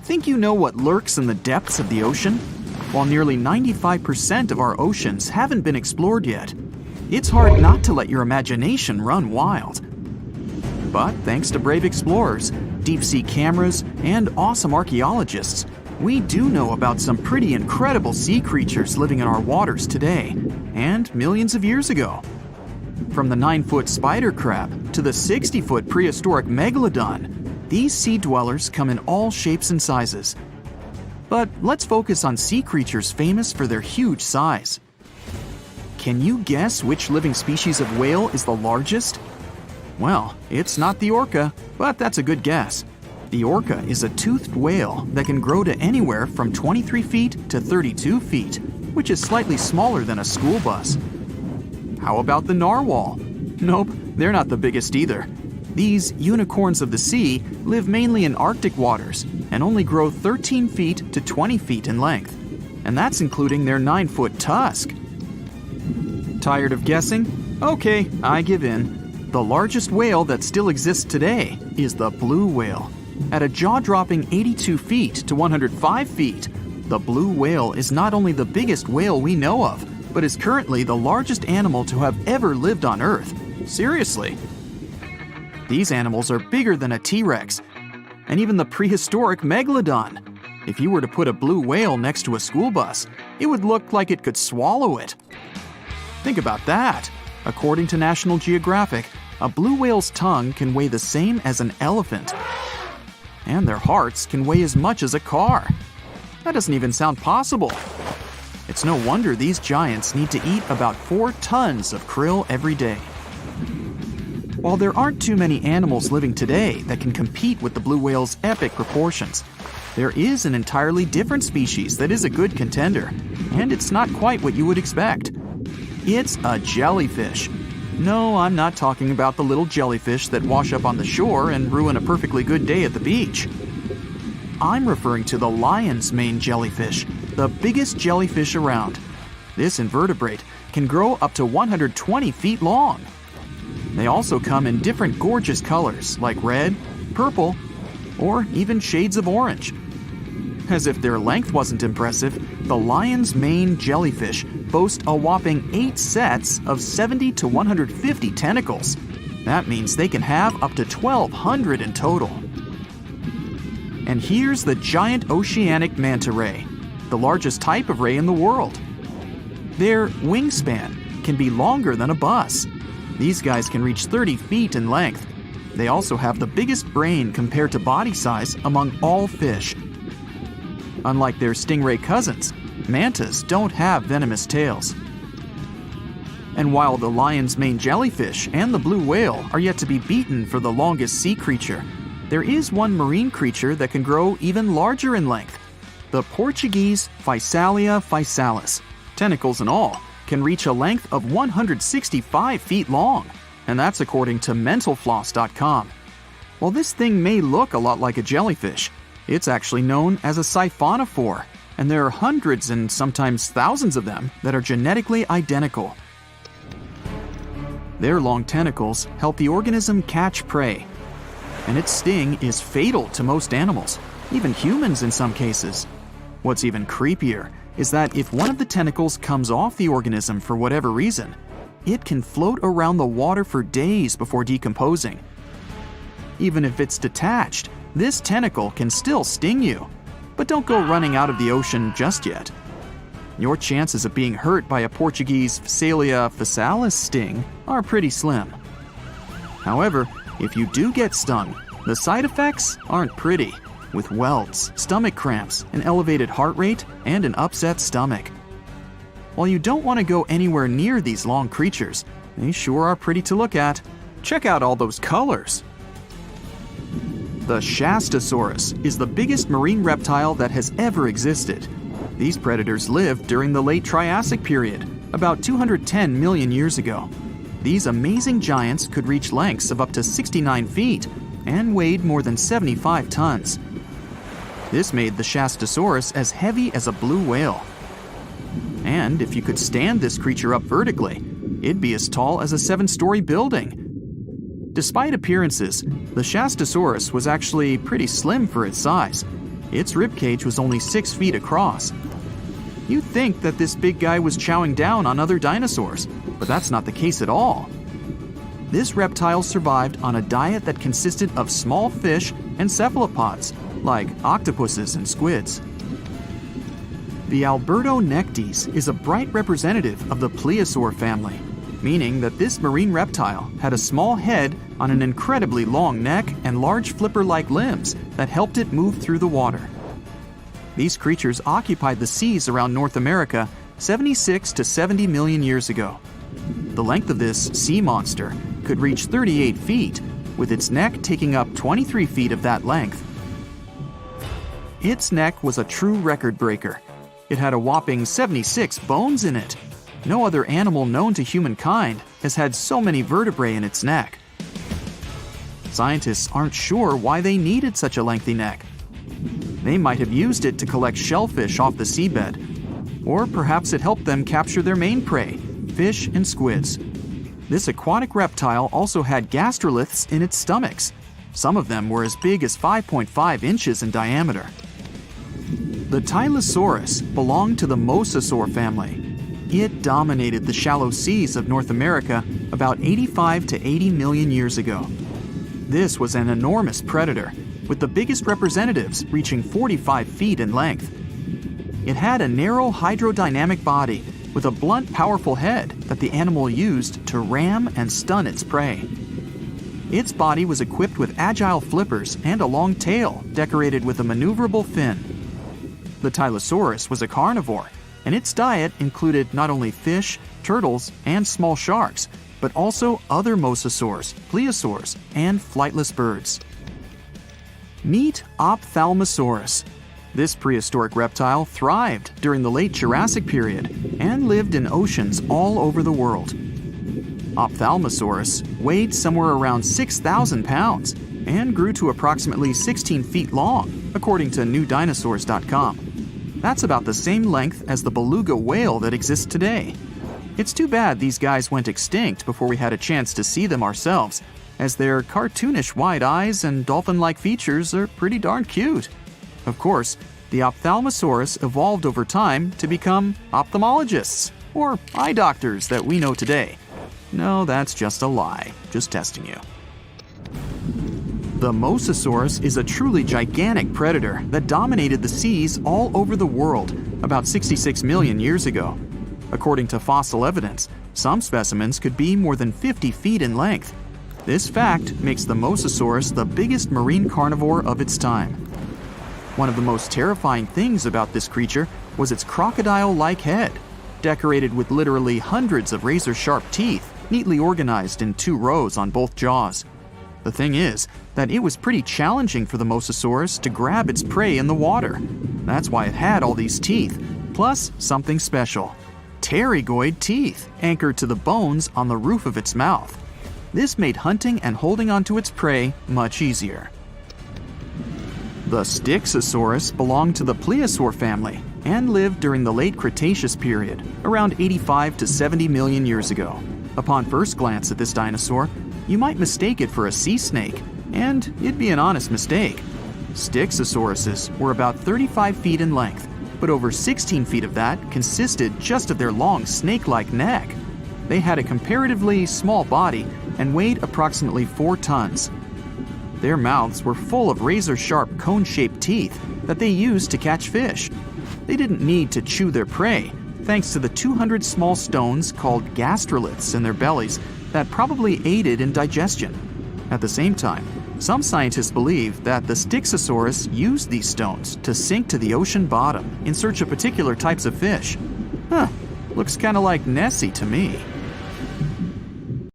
Think you know what lurks in the depths of the ocean? While nearly 95% of our oceans haven't been explored yet, it's hard not to let your imagination run wild. But thanks to brave explorers, deep-sea cameras, and awesome archaeologists, we do know about some pretty incredible sea creatures living in our waters today, and millions of years ago. From the 9-foot spider crab to the 60-foot prehistoric megalodon, these sea dwellers come in all shapes and sizes. But let's focus on sea creatures famous for their huge size. Can you guess which living species of whale is the largest? Well, it's not the orca, but that's a good guess. The orca is a toothed whale that can grow to anywhere from 23 feet to 32 feet, which is slightly smaller than a school bus. How about the narwhal? Nope, they're not the biggest either. These unicorns of the sea live mainly in Arctic waters and only grow 13 feet to 20 feet in length, and that's including their 9-foot tusk. Tired of guessing? Okay, I give in. The largest whale that still exists today is the blue whale. At a jaw-dropping 82 feet to 105 feet, the blue whale is not only the biggest whale we know of, but is currently the largest animal to have ever lived on Earth. Seriously. These animals are bigger than a T-Rex, and even the prehistoric megalodon. If you were to put a blue whale next to a school bus, it would look like it could swallow it. Think about that. According to National Geographic, a blue whale's tongue can weigh the same as an elephant. And their hearts can weigh as much as a car. That doesn't even sound possible. It's no wonder these giants need to eat about 4 tons of krill every day. While there aren't too many animals living today that can compete with the blue whale's epic proportions, there is an entirely different species that is a good contender, and it's not quite what you would expect. It's a jellyfish. No, I'm not talking about the little jellyfish that wash up on the shore and ruin a perfectly good day at the beach. I'm referring to the lion's mane jellyfish, the biggest jellyfish around. This invertebrate can grow up to 120 feet long. They also come in different gorgeous colors like red, purple, or even shades of orange. As if their length wasn't impressive, the lion's mane jellyfish boast a whopping 8 sets of 70 to 150 tentacles. That means they can have up to 1,200 in total. And here's the giant oceanic manta ray, the largest type of ray in the world. Their wingspan can be longer than a bus. These guys can reach 30 feet in length. They also have the biggest brain compared to body size among all fish. Unlike their stingray cousins, mantas don't have venomous tails. And while the lion's mane jellyfish and the blue whale are yet to be beaten for the longest sea creature, there is one marine creature that can grow even larger in length. The Portuguese Physalia physalis, tentacles and all, can reach a length of 165 feet long, and that's according to mentalfloss.com. While this thing may look a lot like a jellyfish, it's actually known as a siphonophore, and there are hundreds and sometimes thousands of them that are genetically identical. Their long tentacles help the organism catch prey, and its sting is fatal to most animals, even humans in some cases. What's even creepier is that if one of the tentacles comes off the organism for whatever reason, it can float around the water for days before decomposing. Even if it's detached, this tentacle can still sting you. But don't go running out of the ocean just yet. Your chances of being hurt by a Portuguese Physalia physalis sting are pretty slim. However, if you do get stung, the side effects aren't pretty, with welts, stomach cramps, an elevated heart rate, and an upset stomach. While you don't want to go anywhere near these long creatures, they sure are pretty to look at. Check out all those colors. The Shastasaurus is the biggest marine reptile that has ever existed. These predators lived during the late Triassic period, about 210 million years ago. These amazing giants could reach lengths of up to 69 feet and weighed more than 75 tons. This made the Shastasaurus as heavy as a blue whale. And if you could stand this creature up vertically, it'd be as tall as a 7-story building. Despite appearances, the Shastasaurus was actually pretty slim for its size. Its ribcage was only 6 feet across. You'd think that this big guy was chowing down on other dinosaurs, but that's not the case at all. This reptile survived on a diet that consisted of small fish and cephalopods, like octopuses and squids. The Albertonectes is a bright representative of the plesiosaur family, meaning that this marine reptile had a small head on an incredibly long neck and large flipper-like limbs that helped it move through the water. These creatures occupied the seas around North America 76 to 70 million years ago. The length of this sea monster could reach 38 feet, with its neck taking up 23 feet of that length. Its neck was a true record breaker. It had a whopping 76 bones in it. No other animal known to humankind has had so many vertebrae in its neck. Scientists aren't sure why they needed such a lengthy neck. They might have used it to collect shellfish off the seabed, or perhaps it helped them capture their main prey, fish and squids. This aquatic reptile also had gastroliths in its stomachs. Some of them were as big as 5.5 inches in diameter. The Tylosaurus belonged to the Mosasaur family. It dominated the shallow seas of North America about 85 to 80 million years ago. This was an enormous predator, with the biggest representatives reaching 45 feet in length. It had a narrow hydrodynamic body with a blunt, powerful head that the animal used to ram and stun its prey. Its body was equipped with agile flippers and a long tail decorated with a maneuverable fin. The Tylosaurus was a carnivore, and its diet included not only fish, turtles, and small sharks, but also other mosasaurs, plesiosaurs, and flightless birds. Meet Ophthalmosaurus. This prehistoric reptile thrived during the late Jurassic period and lived in oceans all over the world. Ophthalmosaurus weighed somewhere around 6,000 pounds and grew to approximately 16 feet long, according to newdinosaurs.com. That's about the same length as the beluga whale that exists today. It's too bad these guys went extinct before we had a chance to see them ourselves, as their cartoonish wide eyes and dolphin-like features are pretty darn cute. Of course, the Ophthalmosaurus evolved over time to become ophthalmologists, or eye doctors that we know today. No, that's just a lie. Just testing you. The Mosasaurus is a truly gigantic predator that dominated the seas all over the world about 66 million years ago. According to fossil evidence, some specimens could be more than 50 feet in length. This fact makes the Mosasaurus the biggest marine carnivore of its time. One of the most terrifying things about this creature was its crocodile-like head, decorated with literally hundreds of razor-sharp teeth, neatly organized in 2 rows on both jaws. The thing is that it was pretty challenging for the Mosasaurus to grab its prey in the water. That's why it had all these teeth, plus something special: pterygoid teeth anchored to the bones on the roof of its mouth. This made hunting and holding onto its prey much easier. The Styxosaurus belonged to the plesiosaur family and lived during the late Cretaceous period, around 85 to 70 million years ago. Upon first glance at this dinosaur, you might mistake it for a sea snake, and it'd be an honest mistake. Styxosauruses were about 35 feet in length, but over 16 feet of that consisted just of their long snake-like neck. They had a comparatively small body and weighed approximately 4 tons. Their mouths were full of razor-sharp cone-shaped teeth that they used to catch fish. They didn't need to chew their prey, thanks to the 200 small stones called gastroliths in their bellies that probably aided in digestion. At the same time, some scientists believe that the Styxosaurus used these stones to sink to the ocean bottom in search of particular types of fish. Looks kinda like Nessie to me.